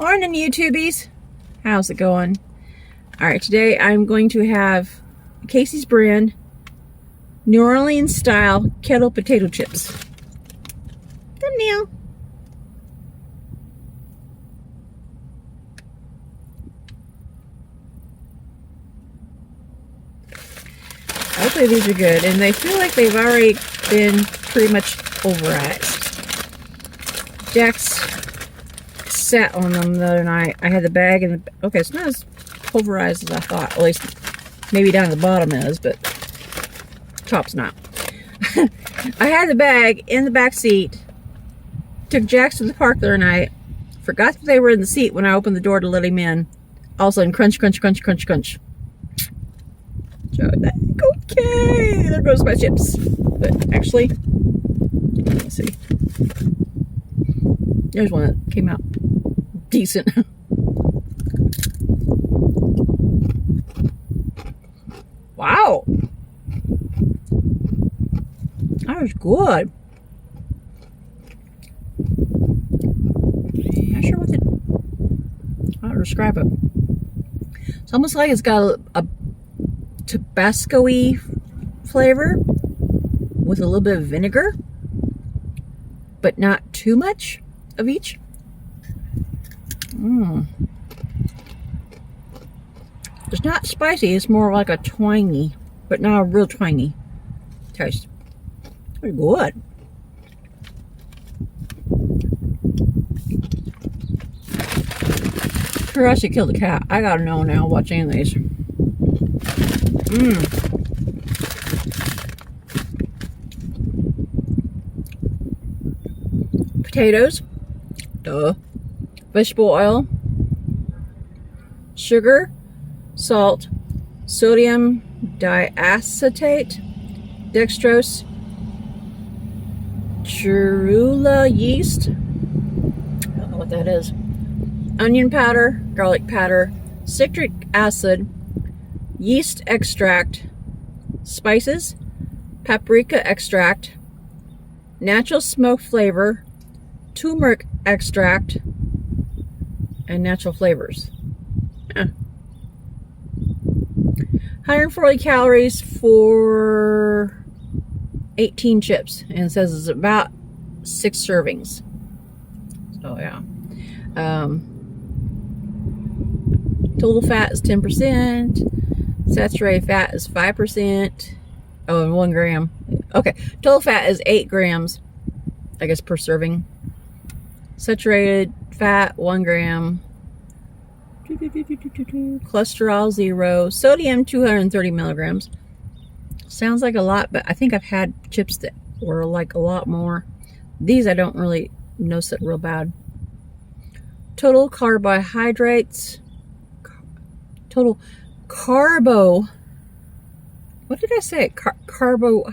Morning, YouTubies. How's it going? All right, today I'm going to have Casey's brand New Orleans style kettle potato chips. Thumbnail. Hopefully these are good, and they feel like they've already been pretty much pulverized. Jax sat on them the other night. I had the bag and okay, it's not as pulverized as I thought. At least maybe down the bottom is, but top's not. I had the bag in the back seat. Took Jax to the park the other night. Forgot that they were in the seat when I opened the door to let him in. All of a sudden, crunch, crunch, crunch, crunch, crunch. Okay, there goes my chips. But actually, let's see. There's one that came out decent. Wow. That was good. Not sure how to describe it. It's almost like it's got a Tabasco-y flavor with a little bit of vinegar, but not too much of each. It's not spicy, it's more like a twangy, but not a real twangy taste. Pretty good. Sure, I should kill the cat. I gotta know now watching these. Potatoes, duh. Vegetable oil, sugar, salt, sodium diacetate, dextrose, cherula yeast, I don't know what that is, onion powder, garlic powder, citric acid, yeast extract, spices, paprika extract, natural smoke flavor, turmeric extract, and natural flavors. 140 calories for 18 chips, and it says it's about 6 servings. So yeah. Total fat is 10%. Saturated fat is 5%. Oh, and 1 gram. Okay, total fat is 8 grams, I guess, per serving. Saturated fat 1 gram. Cholesterol 0. Sodium 230 milligrams. Sounds like a lot, but I think I've had chips that were like a lot more. These I don't really notice it real bad. Total carbohydrates. Total carbo. What did I say? Carbo.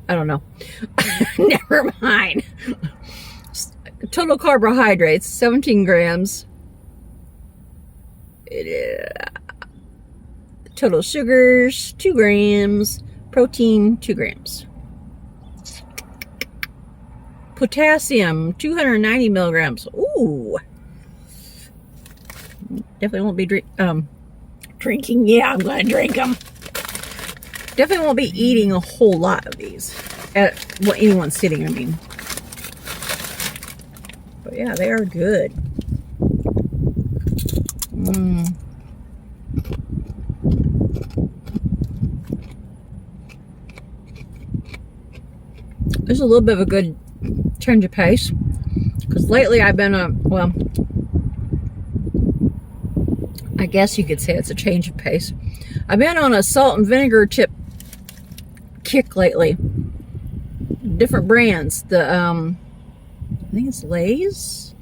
I don't know. Never mind. Total carbohydrates 17 grams. Total sugars 2 grams. Protein 2 grams. Potassium 290 milligrams. Ooh. Definitely won't be drinking. Yeah, I'm gonna drink them. Definitely won't be eating a whole lot of these at anyone's sitting, I mean. But yeah, they are good. This is a little bit of a good change of pace, because lately I've been well, I guess you could say it's a change of pace. I've been on a salt and vinegar chip kick lately. Different brands. The I think it's Lay's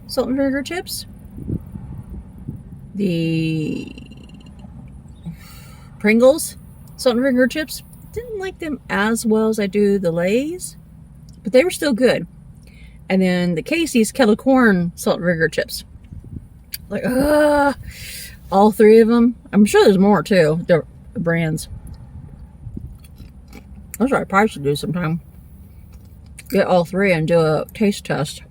salt and vinegar chips. The Pringles salt and vinegar chips. Didn't like them as well as I do the Lay's, but they were still good. And then the Casey's Kettle corn salt and vinegar chips. Like, all 3 of them. I'm sure there's more too. The brands. That's what I probably should do sometime. Get all 3 and do a taste test.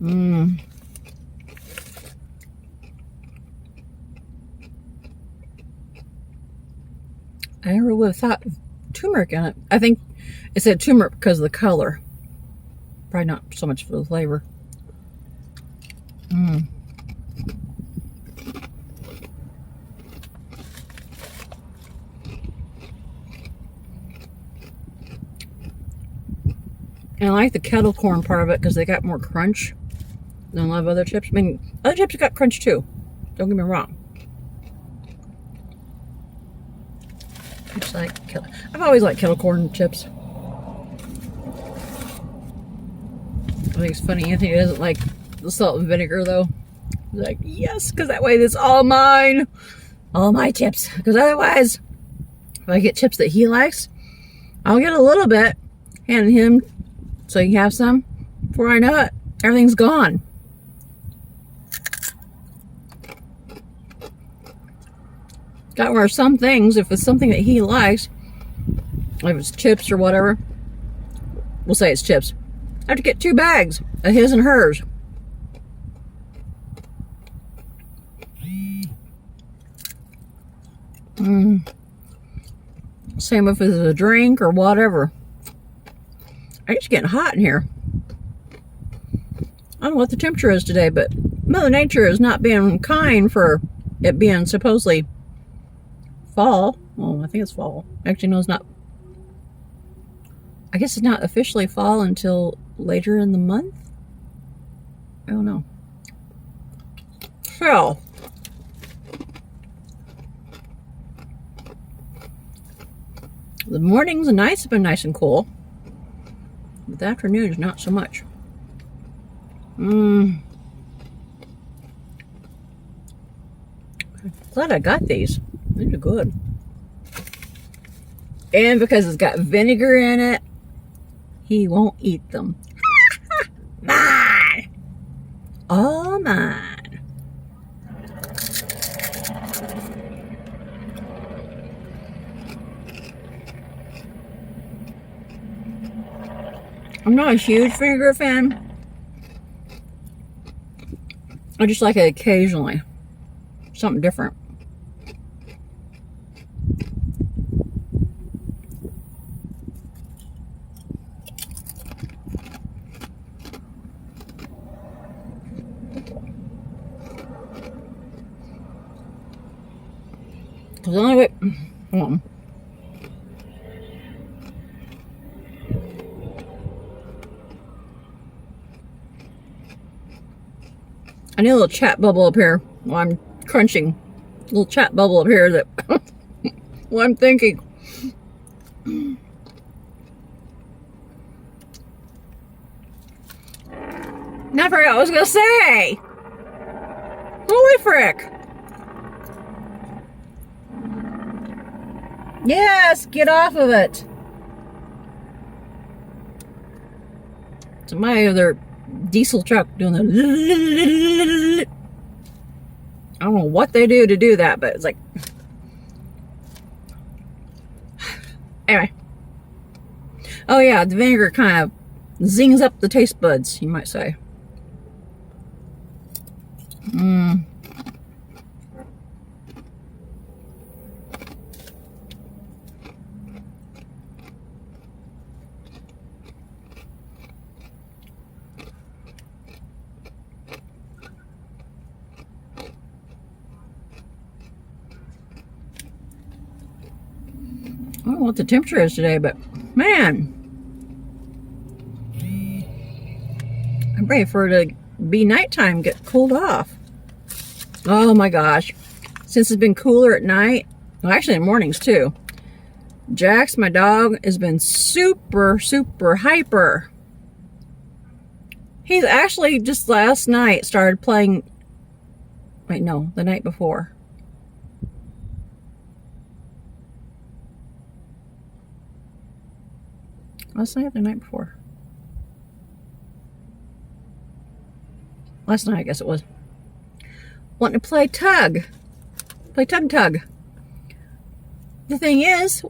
Mmm. I never would have thought turmeric in it. I think it said turmeric because of the color. Probably not so much for the flavor. Mmm. And I like the kettle corn part of it because they got more crunch than a lot of other chips. I mean, other chips got crunch too. Don't get me wrong. I just like kettle. I've always liked kettle corn chips. I think it's funny. Anthony doesn't like the salt and vinegar though. He's like, yes, because that way it's all mine. All my chips. Because otherwise, if I get chips that he likes, I'll get a little bit, hand him so he can have some. Before I know it, everything's gone. Got where some things, if it's something that he likes, if it's chips or whatever, we'll say it's chips, I have to get 2 bags of his and hers. Same if it's a drink or whatever. It's getting hot in here. I don't know what the temperature is today, but Mother Nature is not being kind for it being supposedly fall. Well, I think it's fall. Actually, no, it's not. I guess it's not officially fall until later in the month. I don't know. So, the mornings and nights have been nice and cool. But the afternoons, not so much. Glad I got these. These are good. And because it's got vinegar in it, he won't eat them. Mine! All mine. I'm not a huge vinegar fan. I just like it occasionally. Something different. The only way, I need a little chat bubble up here while I'm crunching. A little chat bubble up here that what I'm thinking. Now I forgot what I was gonna say. Holy frick. Yes, get off of it. So my other diesel truck doing the I don't know what they do to do that, but it's like anyway. Oh yeah, the vinegar kind of zings up the taste buds, you might say. I don't know what the temperature is today, but man, I'm ready for it to be nighttime, get cooled off. Oh my gosh. Since it's been cooler at night, well, actually in the mornings too, Jax, my dog, has been super, super hyper. He's actually just last night started playing, wait, no, the night before. Last night or the night before? Last night, I guess it was. Wanting to play tug. Play tug. The thing is,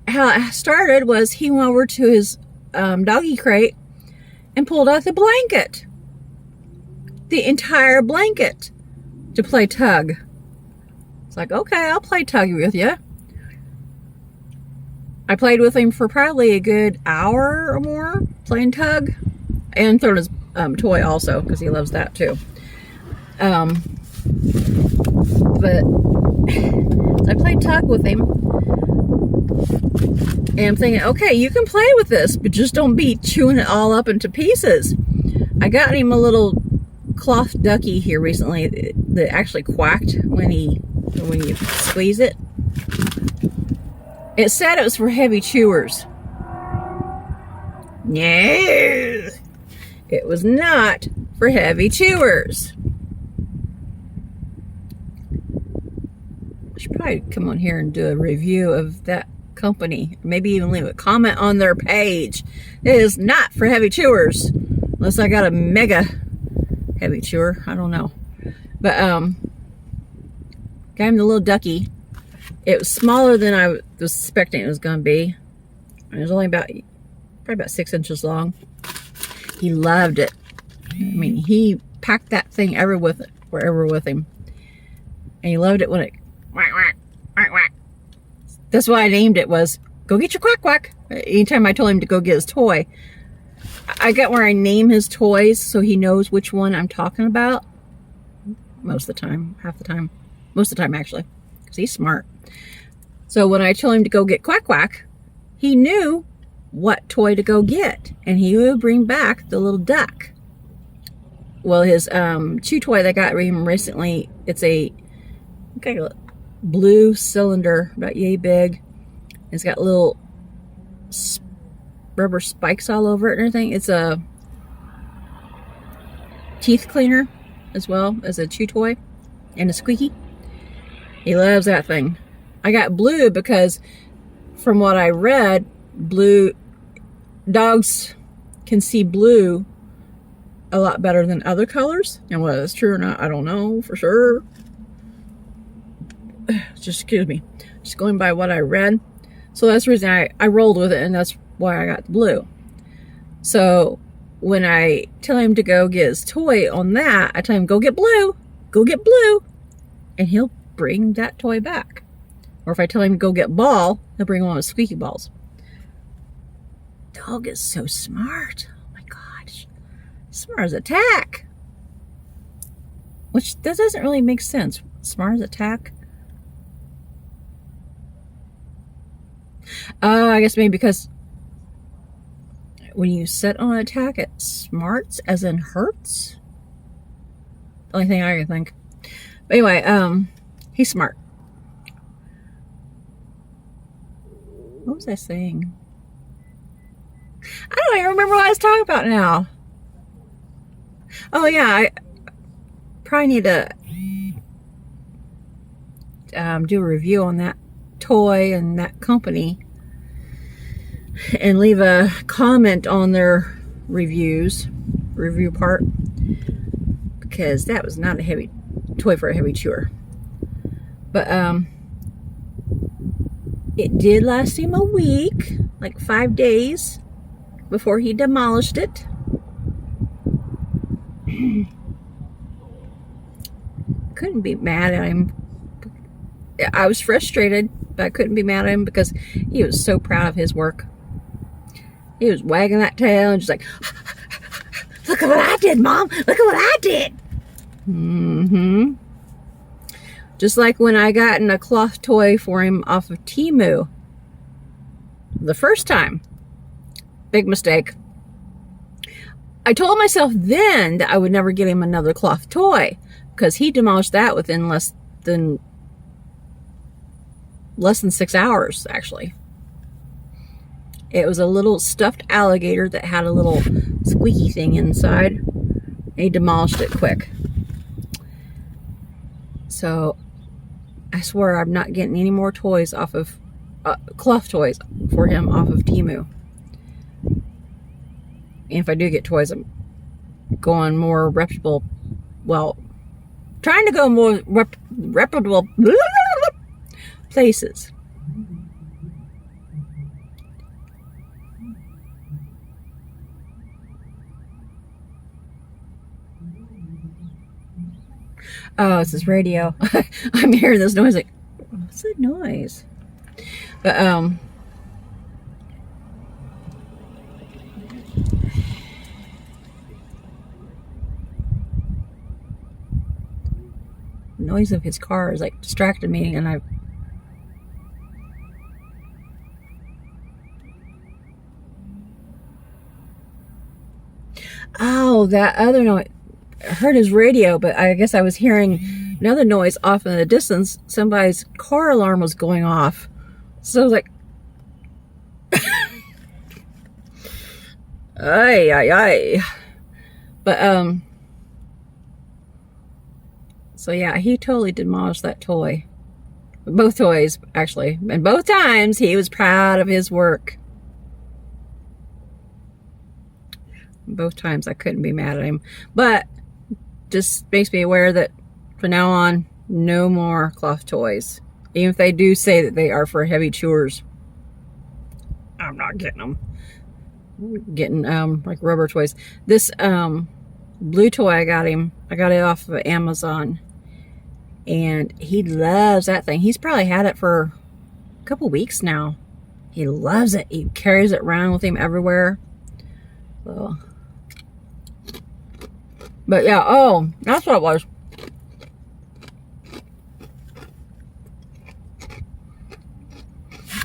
how it started was he went over to his doggy crate and pulled out the blanket. the entire blanket to play tug. It's like, okay, I'll play tug with you. I played with him for probably a good hour or more playing tug, and throwing his toy also, because he loves that too. But I played tug with him, and I'm thinking, okay, you can play with this, but just don't be chewing it all up into pieces. I got him a little cloth ducky here recently that actually quacked when you squeeze it. It said it was for heavy chewers. No, it was not for heavy chewers. I should probably come on here and do a review of that company. Maybe even leave a comment on their page. It is not for heavy chewers. Unless I got a mega heavy chewer. I don't know. But, got him the little ducky. It was smaller than I was expecting it was going to be. It was only probably about 6 inches long. He loved it. I mean, he packed that thing wherever with him. And he loved it when it quack, quack, quack, quack. That's why I named it, was go get your quack quack. Anytime I told him to go get his toy. I got where I name his toys so he knows which one I'm talking about. Most of the time. Half the time. Most of the time, actually. Because he's smart. So when I told him to go get quack quack, he knew what toy to go get. And he would bring back the little duck. Well, his chew toy that I got him recently, it's a blue cylinder, about yay big. It's got little rubber spikes all over it and everything. It's a teeth cleaner as well as a chew toy, and a squeaky. He loves that thing. I got blue because from what I read, dogs can see blue a lot better than other colors. And whether that's true or not, I don't know for sure. Just excuse me. Just going by what I read. So that's the reason I rolled with it, and that's why I got the blue. So when I tell him to go get his toy on that, I tell him, go get blue, and he'll bring that toy back. Or if I tell him to go get ball, he'll bring one of his squeaky balls. Dog is so smart. Oh my gosh. Smart as a tack. Which, that doesn't really make sense. Smart as a tack. I guess maybe because when you set on an attack, it smarts as in hurts. The only thing I can think. But anyway, he's smart. What was I saying? I don't even remember what I was talking about now. Oh yeah, I probably need to do a review on that toy and that company, and leave a comment on their review part, because that was not a heavy toy for a heavy chewer. But it did last him a week, like 5 days before he demolished it. Couldn't be mad at him. I was frustrated, but I couldn't be mad at him because he was so proud of his work. He was wagging that tail and just like, look at what I did, Mom. Look at what I did. Mm-hmm. Just like when I got a cloth toy for him off of Temu. The first time. Big mistake. I told myself then that I would never get him another cloth toy, because he demolished that within less than 6 hours, actually. It was a little stuffed alligator that had a little squeaky thing inside. And he demolished it quick. So I swear I'm not getting any more toys off of cloth toys for him off of Temu. And if I do get toys, I'm going more reputable. Well, trying to go more reputable places. Oh, it's this radio. I'm hearing this noise like, what's that noise? But, the noise of his car is like distracted me, and oh, that other noise. I heard his radio, but I guess I was hearing another noise off in the distance. Somebody's car alarm was going off. So I was like, ay, ay, ay. But, so yeah, he totally demolished that toy. Both toys, actually. And both times, he was proud of his work. Both times, I couldn't be mad at him. But, just makes me aware that from now on, no more cloth toys. Even if they do say that they are for heavy chewers. I'm not getting them. I'm getting, like rubber toys. This, blue toy I got him, I got it off of Amazon. And he loves that thing. He's probably had it for a couple weeks now. He loves it. He carries it around with him everywhere. So, but yeah, oh, that's what it was.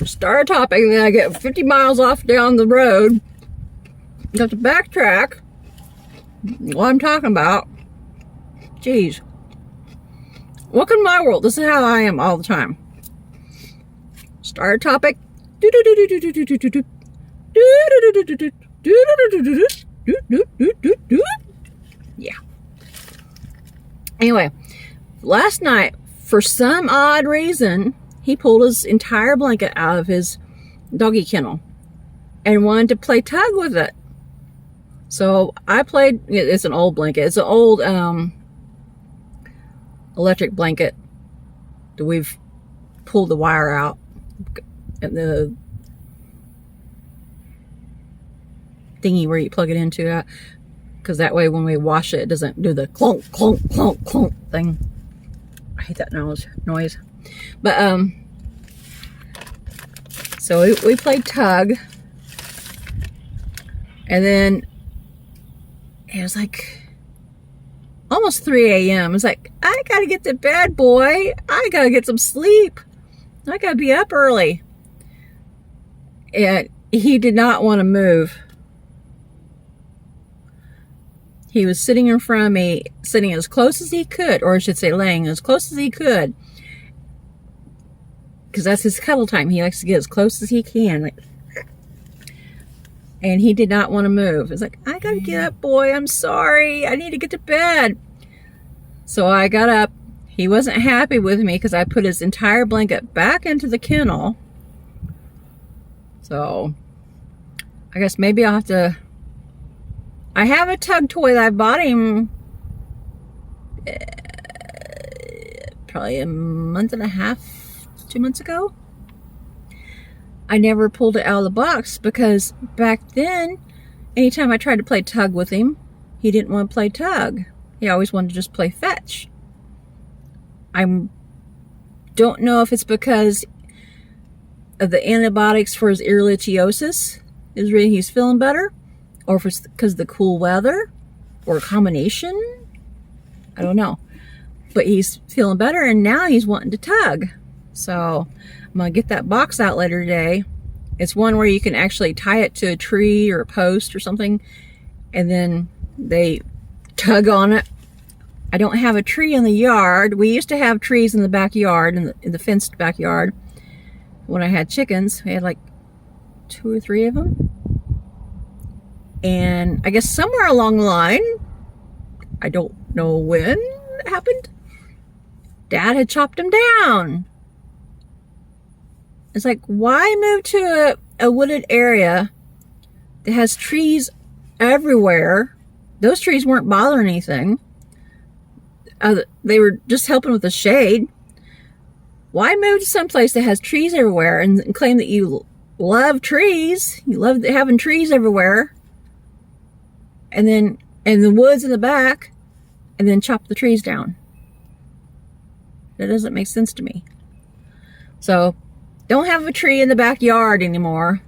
Start a topic, and then I get 50 miles off down the road. Got to backtrack what I'm talking about. Jeez. Welcome to my world. This is how I am all the time. Start a topic. Yeah. Anyway, last night, for some odd reason, he pulled his entire blanket out of his doggy kennel and wanted to play tug with it. So I played, it's an old blanket. It's an old electric blanket that we've pulled the wire out. And the thingy where you plug it into that. Because that way when we wash it, it doesn't do the clunk, clunk, clunk, clunk thing. I hate that noise. But, so we played tug. And then it was like almost 3 a.m. It's like, I gotta get to bed, boy. I gotta get some sleep. I gotta be up early. And he did not want to move. He was sitting in front of me, sitting as close as he could, or I should say laying as close as he could. Because that's his cuddle time. He likes to get as close as he can. Like, and he did not want to move. It's like, I gotta get up, boy. I'm sorry. I need to get to bed. So I got up. He wasn't happy with me because I put his entire blanket back into the kennel. So I guess maybe I'll have to... I have a tug toy that I bought him probably a month and a half, 2 months ago. I never pulled it out of the box because back then, anytime I tried to play tug with him, he didn't want to play tug. He always wanted to just play fetch. I don't know if it's because of the antibiotics for his ehrlichiosis. He's feeling better. Or if it's because of the cool weather. Or a combination. I don't know. But he's feeling better and now he's wanting to tug. So I'm going to get that box out later today. It's one where you can actually tie it to a tree or a post or something. And then they tug on it. I don't have a tree in the yard. We used to have trees in the backyard, in the fenced backyard. When I had chickens, we had like 2 or 3 of them. And I guess somewhere along the line, I don't know when it happened, Dad had chopped them down. It's like, why move to a wooded area that has trees everywhere? Those trees weren't bothering anything. They were just helping with the shade. Why move to someplace that has trees everywhere and claim that you love trees? You love having trees everywhere. And then, and the woods in the back, and then chop the trees down. That doesn't make sense to me. So, don't have a tree in the backyard anymore.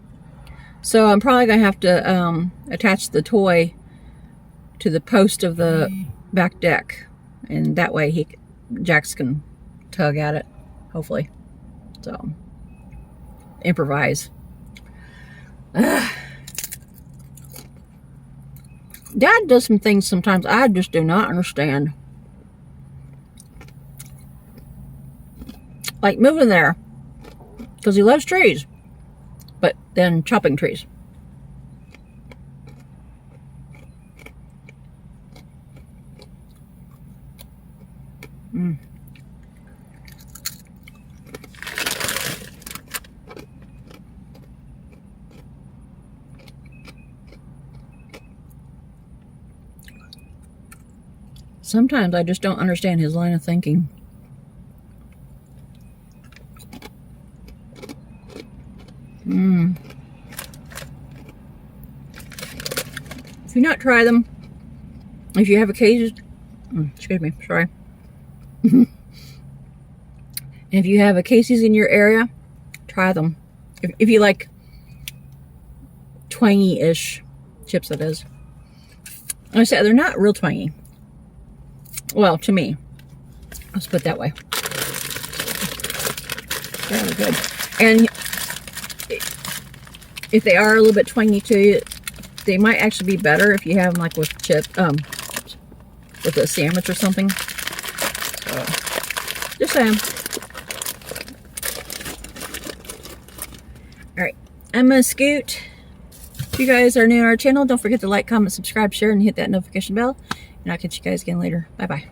So I'm probably going to have to attach the toy to the post of the back deck. And that way Jax can tug at it, hopefully. So, improvise. Dad does some things sometimes I just do not understand. Like moving there. Because he loves trees. But then chopping trees. Sometimes I just don't understand his line of thinking. If you not try them, if you have a case, excuse me, sorry. If you have a Casey's in your area, try them. If you like twangy-ish chips, that is. I said they're not real twangy. Well, to me. Let's put it that way. Yeah, they're good. And if they are a little bit twangy to you, they might actually be better if you have them like with with a sandwich or something. So, just saying. Alright, I'm gonna scoot. If you guys are new to our channel, don't forget to like, comment, subscribe, share, and hit that notification bell. And I'll catch you guys again later. Bye-bye.